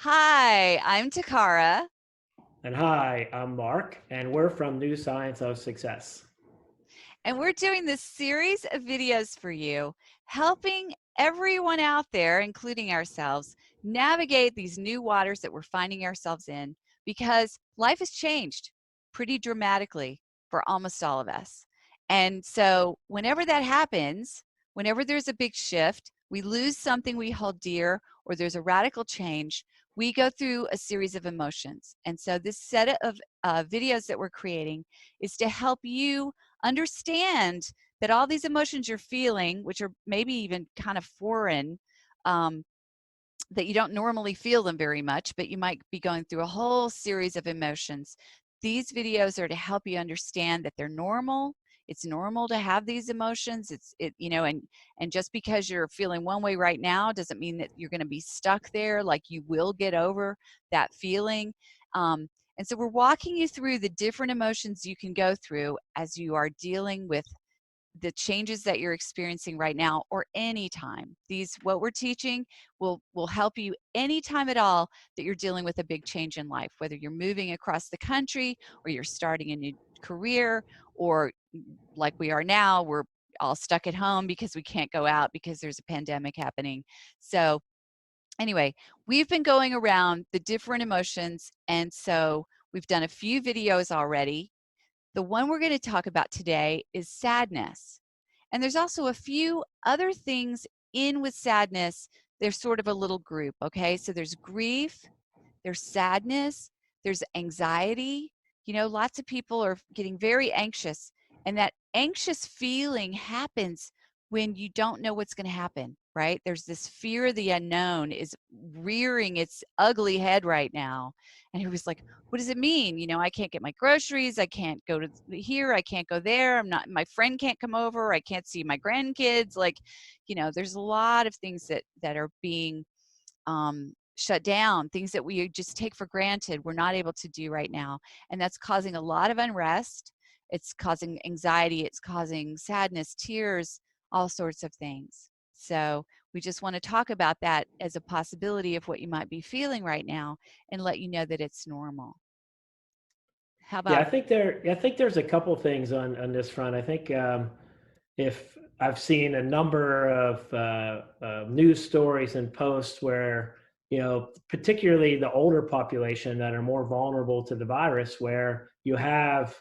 Hi, I'm Takara, And hi, I'm Mark, and we're from New Science of Success. and we're doing this series of videos for you, helping everyone out there, including ourselves, navigate these new waters that we're finding ourselves in because life has changed pretty dramatically for almost all of us. And so, whenever that happens, whenever there's a big shift, we lose something we hold dear, or there's a radical change, we go through a series of emotions. And so, this set of videos that we're creating is to help you understand that all these emotions you're feeling, which are maybe even kind of foreign, um, that you don't normally feel them very much, but you might be going through a whole series of emotions. These videos are to help you understand that they're normal. It's normal to have these emotions. And just because you're feeling one way right now doesn't mean that you're going to be stuck there. Like, you will get over that feeling. Um, and so we're walking you through the different emotions you can go through as you are dealing with the changes that you're experiencing right now, or anytime. What we're teaching will help you anytime at all that you're dealing with a big change in life, whether you're moving across the country, or you're starting a new career, or like we are now, we're all stuck at home because we can't go out because there's a pandemic happening. So anyway, we've been going around the different emotions, and so we've done a few videos already. The one we're going to talk about today is sadness. And there's also a few other things in with sadness. There's sort of a little group, okay? So there's grief, there's sadness, there's anxiety. Lots of people are getting very anxious, and that anxious feeling happens when you don't know what's going to happen, right? There's this fear of the unknown is rearing its ugly head right now. And it was like, what does it mean? I can't get my groceries, I can't go to here, I can't go there, my friend can't come over, I can't see my grandkids. Like, there's a lot of things that are being shut down, things that we just take for granted we're not able to do right now. And that's causing a lot of unrest. It's causing anxiety, it's causing sadness, tears, all sorts of things. So we just want to talk about that as a possibility of what you might be feeling right now, and let you know that it's normal. How Yeah, about I think there's a couple things on this front. I think if I've seen a number of news stories and posts where particularly the older population that are more vulnerable to the virus, where you have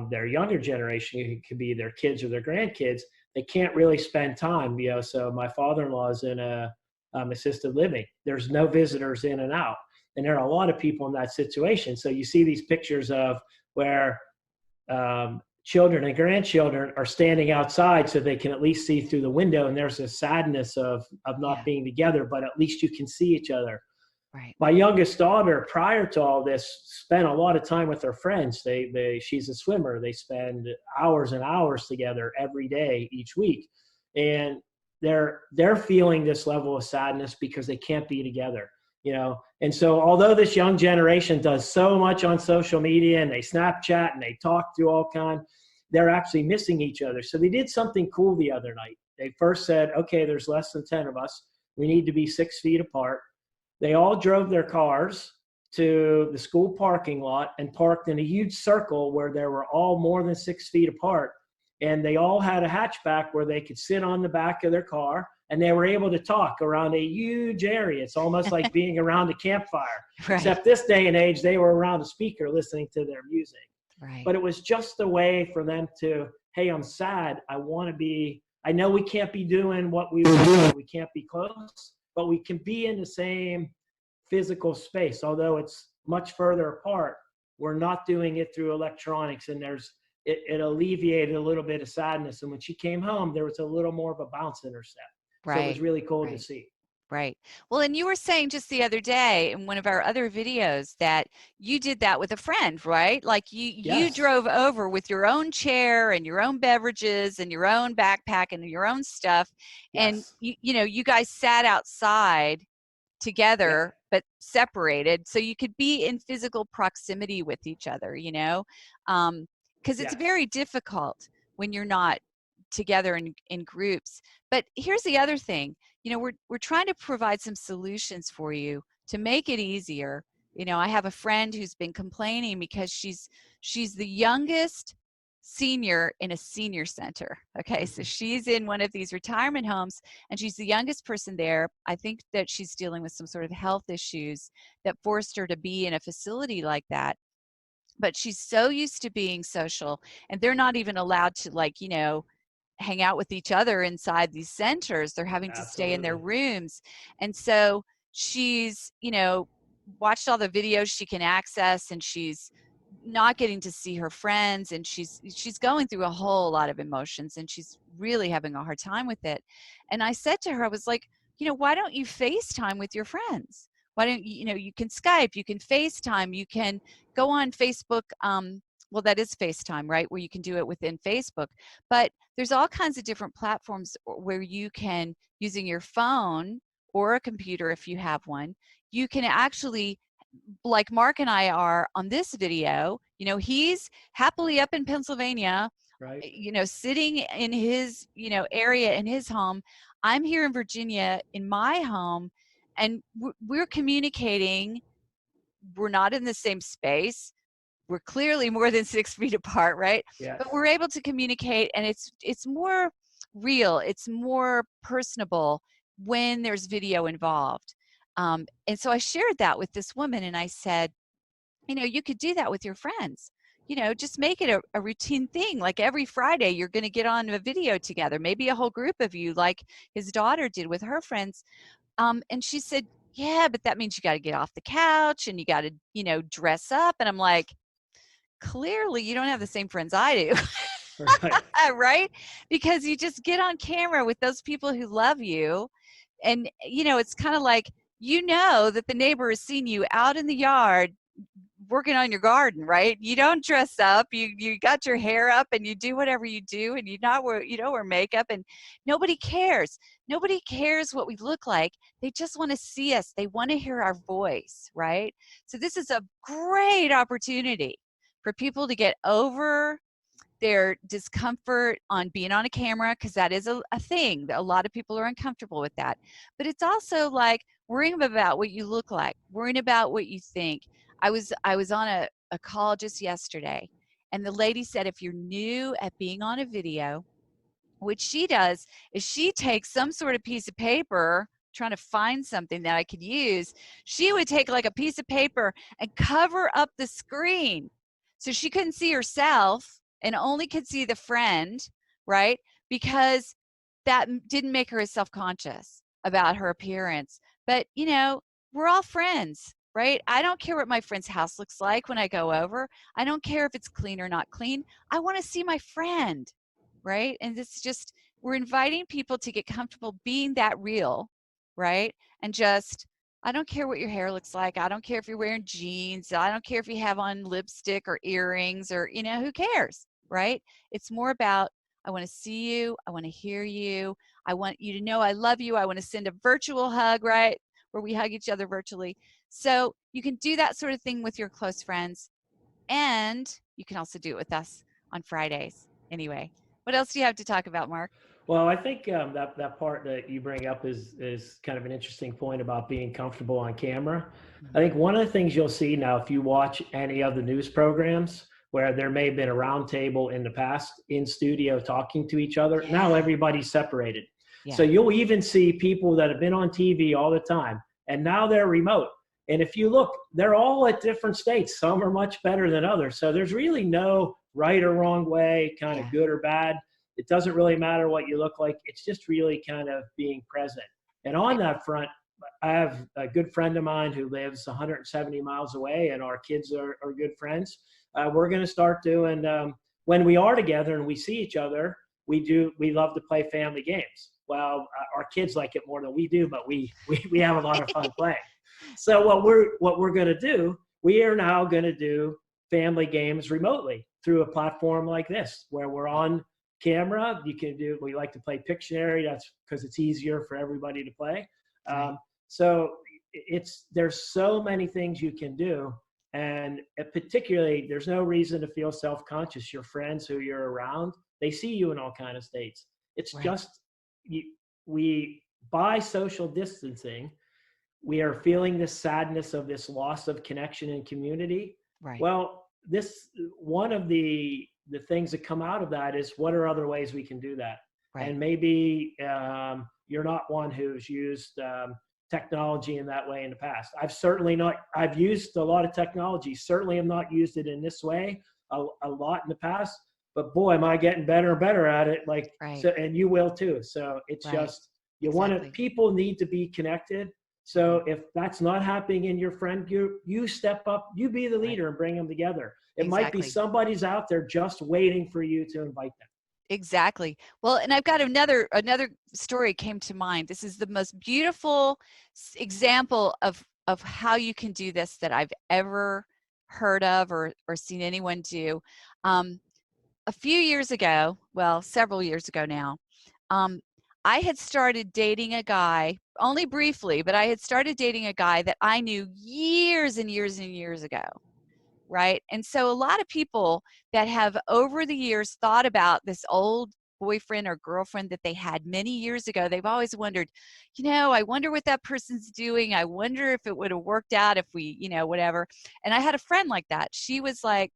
their younger generation, it could be their kids or their grandkids, they can't really spend time. So my father-in-law is in a assisted living. There's no visitors in and out, and there are a lot of people in that situation. So you see these pictures of where children and grandchildren are standing outside so they can at least see through the window, and there's a sadness of not yeah, being together, but at least you can see each other. right, My youngest daughter, prior to all this, spent a lot of time with her friends. She's a swimmer. They spend hours and hours together every day each week, and they're feeling this level of sadness because they can't be together. And so although this young generation does so much on social media, and they Snapchat and they talk through all kind, they're actually missing each other. So they did something cool the other night. They first said, okay, there's less than 10 of us, we need to be 6 feet apart. They all drove their cars to the school parking lot and parked in a huge circle where they were all more than 6 feet apart. And they all had a hatchback where they could sit on the back of their car, and they were able to talk around a huge area. It's almost like being around a campfire, right, except this day and age, they were around a speaker listening to their music. right. But it was just a way for them to, hey, I'm sad. I know we can't be doing what we were doing. We can't be close, but we can be in the same physical space. Although it's much further apart, we're not doing it through electronics. And it alleviated a little bit of sadness. And when she came home, there was a little more of a bounce in her step. So it was Right, really cool to right. see. Right. Well, and you were saying just the other day in one of our other videos that you did that with a friend, right? Like, you Yes. drove over with your own chair and your own beverages and your own backpack and your own stuff, and Yes. you guys sat outside Yep. together but separated so you could be in physical proximity with each other, because it's Yes. very difficult when you're not together in groups. But here's the other thing, we're trying to provide some solutions for you to make it easier. I have a friend who's been complaining because she's the youngest senior in a senior center. Okay, so she's in one of these retirement homes, and she's the youngest person there. I think that she's dealing with some sort of health issues that forced her to be in a facility like that. But she's so used to being social, and they're not even allowed to hang out with each other inside these centers. They're having to stay in their Absolutely. rooms. And so she's watched all the videos she can access, and she's not getting to see her friends, and she's going through a whole lot of emotions, and she's really having a hard time with it. And I said to her, I was like, why don't you FaceTime with your friends? Why don't you can Skype, you can FaceTime, you can go on Facebook. Well, that is FaceTime, right? Where you can do it within Facebook. But there's all kinds of different platforms where you can, using your phone or a computer if you have one, you can actually, like Mark and I are on this video, he's happily up in Pennsylvania, Right. sitting in his, area in his home. I'm here in Virginia in my home, and we're communicating. We're not in the same space. We're clearly more than 6 feet apart, right? Yes. But we're able to communicate, and it's more real. It's more personable when there's video involved. And so I shared that with this woman, and I said, you could do that with your friends. Just make it a routine thing. Like every Friday, you're going to get on a video together, maybe a whole group of you, like his daughter did with her friends. And she said, yeah, but that means you got to get off the couch and you got to, dress up. And I'm like, clearly you don't have the same friends I do. Right. Right? Because you just get on camera with those people who love you. And, it's kind of like, that the neighbor has seen you out in the yard working on your garden, right? You don't dress up. You got your hair up and you do whatever you do, and you don't wear makeup, and nobody cares. Nobody cares what we look like. They just want to see us. They want to hear our voice, right? So this is a great opportunity for people to get over their discomfort on being on a camera, because that is a thing. A lot of people are uncomfortable with that. But it's also like worrying about what you look like, worrying about what you think. I was on a call just yesterday, and the lady said, if you're new at being on a video, what she does is she takes some sort of piece of paper, trying to find something that I could use. She would take like a piece of paper and cover up the screen so she couldn't see herself and only could see the friend, right? Because that didn't make her as self-conscious about her appearance. But, we're all friends, right? I don't care what my friend's house looks like when I go over. I don't care if it's clean or not clean. I want to see my friend, right? And it's just, we're inviting people to get comfortable being that real, right? And just, I don't care what your hair looks like. I don't care if you're wearing jeans. I don't care if you have on lipstick or earrings, or, who cares, right? It's more about, I want to see you. I want to hear you. I want you to know I love you. I want to send a virtual hug, right? Where we hug each other virtually. So you can do that sort of thing with your close friends. And you can also do it with us on Fridays. Anyway, what else do you have to talk about, Mark? Well, I think that part that you bring up is kind of an interesting point about being comfortable on camera. I think one of the things you'll see now, if you watch any of the news programs where there may have been a round table in the past in studio talking to each other, now Yeah. everybody's separated. Yeah. So you'll even see people that have been on TV all the time, and now they're remote. And if you look, they're all at different states. Some are much better than others. So there's really no right or wrong way, kind of Yeah. good or bad. It doesn't really matter what you look like. It's just really kind of being present. And on that front, I have a good friend of mine who lives 170 miles away, and our kids are good friends. We're going to start doing, when we are together and we see each other, we love to play family games. Well, our kids like it more than we do, but we have a lot of fun playing. So what we're going to do, we are now going to do family games remotely through a platform like this, where we're on camera. You can do, we like to play Pictionary. That's because it's easier for everybody to play. Right. So there's so many things you can do. And particularly, there's no reason to feel self-conscious. Your friends who you're around, they see you in all kind of states. It's Right. just you, we by social distancing, we are feeling this sadness of this loss of connection and community. Right. Well, this one of the things that come out of that is what are other ways we can do that? Right. And maybe you're not one who's used technology in that way in the past. I've certainly not. I've used a lot of technology. Certainly, have not used it in this way a lot in the past. But boy, am I getting better and better at it. Like Right. so, and you will too. So it's Right. just you want to. Exactly. People need to be connected. Mhm. So if that's not happening in your friend group, you step up. You be the Right. leader and bring them together. It might be Exactly. somebody's out there just waiting for you to invite them. Exactly. Well, and I've got another story came to mind. This is the most beautiful example of how you can do this that I've ever heard of or seen anyone do. Um, a few years ago, well, several years ago now, um, I had started dating a guy, only briefly, but I had started dating a guy that I knew years and years and years ago, right? And so a lot of people that have over the years thought about this old boyfriend or girlfriend that they had many years ago, they've always wondered, I wonder what that person's doing. I wonder if it would have worked out if we, whatever. And I had a friend like that. She was like,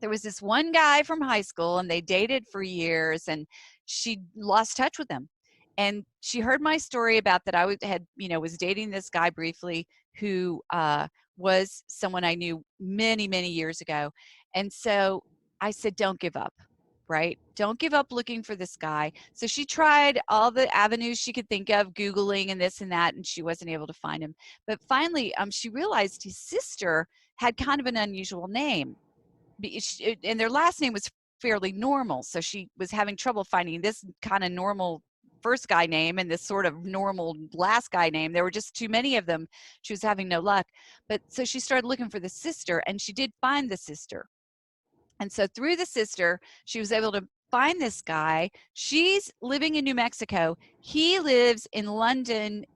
there was this one guy from high school and they dated for years and she lost touch with him. And she heard my story about that was dating this guy briefly who was someone I knew many, many years ago. And so I said, don't give up, right? Don't give up looking for this guy. So she tried all the avenues she could think of, Googling and this and that, and she wasn't able to find him. But finally, she realized his sister had kind of an unusual name and their last name was fairly normal. So she was having trouble finding this kind of normal first guy name and this sort of normal last guy name. There were just too many of them. She was having no luck. But so she started looking for the sister and she did find the sister. And so through the sister, she was able to find this guy. She's living in New Mexico. He lives in London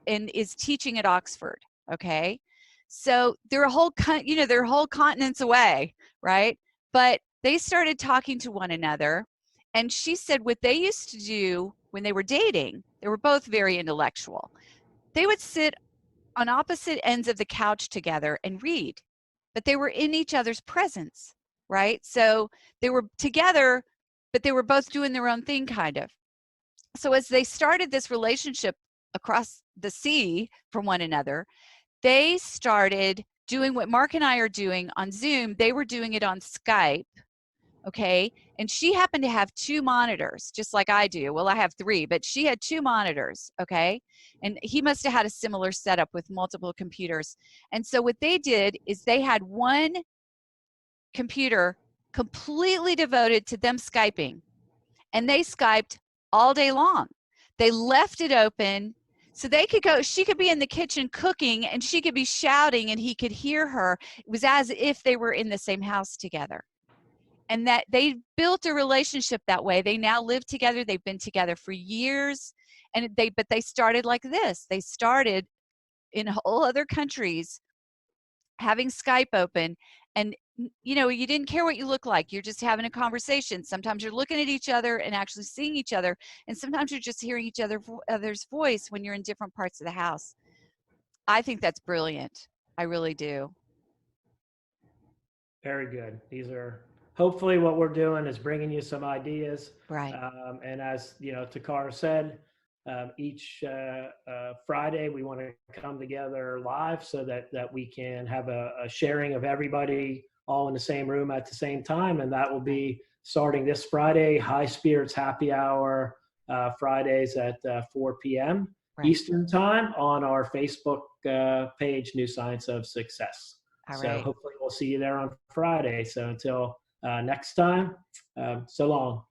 and is teaching at Oxford. Okay. So they're they're whole continents away, right? But they started talking to one another. And she said what they used to do when they were dating, they were both very intellectual. They would sit on opposite ends of the couch together and read, but they were in each other's presence, right? So they were together, but they were both doing their own thing, kind of. So as they started this relationship across the sea from one another, they started doing what Mark and I are doing on Zoom. They were doing it on Skype. Okay. And she happened to have two monitors, just like I do. Well, I have three, but she had two monitors. Okay. And he must have had a similar setup with multiple computers. And so what they did is they had one computer completely devoted to them Skyping, and they Skyped all day long. They left it open so they could go, she could be in the kitchen cooking and she could be shouting and he could hear her. It was as if they were in the same house together. And that they built a relationship that way. They now live together. They've been together for years. But they started like this. They started in whole other countries having Skype open, and you didn't care what you look like. You're just having a conversation. Sometimes you're looking at each other and actually seeing each other, and sometimes you're just hearing each other's voice when you're in different parts of the house. I think that's brilliant. I really do. Very good. These are hopefully what we're doing is bringing you some ideas. Right. And as you know, Takara said, each Friday we want to come together live so that we can have a sharing of everybody all in the same room at the same time, and that will Right. be starting this Friday. High Spirits Happy Hour Fridays at 4 p.m. Right. Eastern Time on our Facebook page, New Science of Success. All So right. hopefully we'll see you there on Friday. So until next time, so long.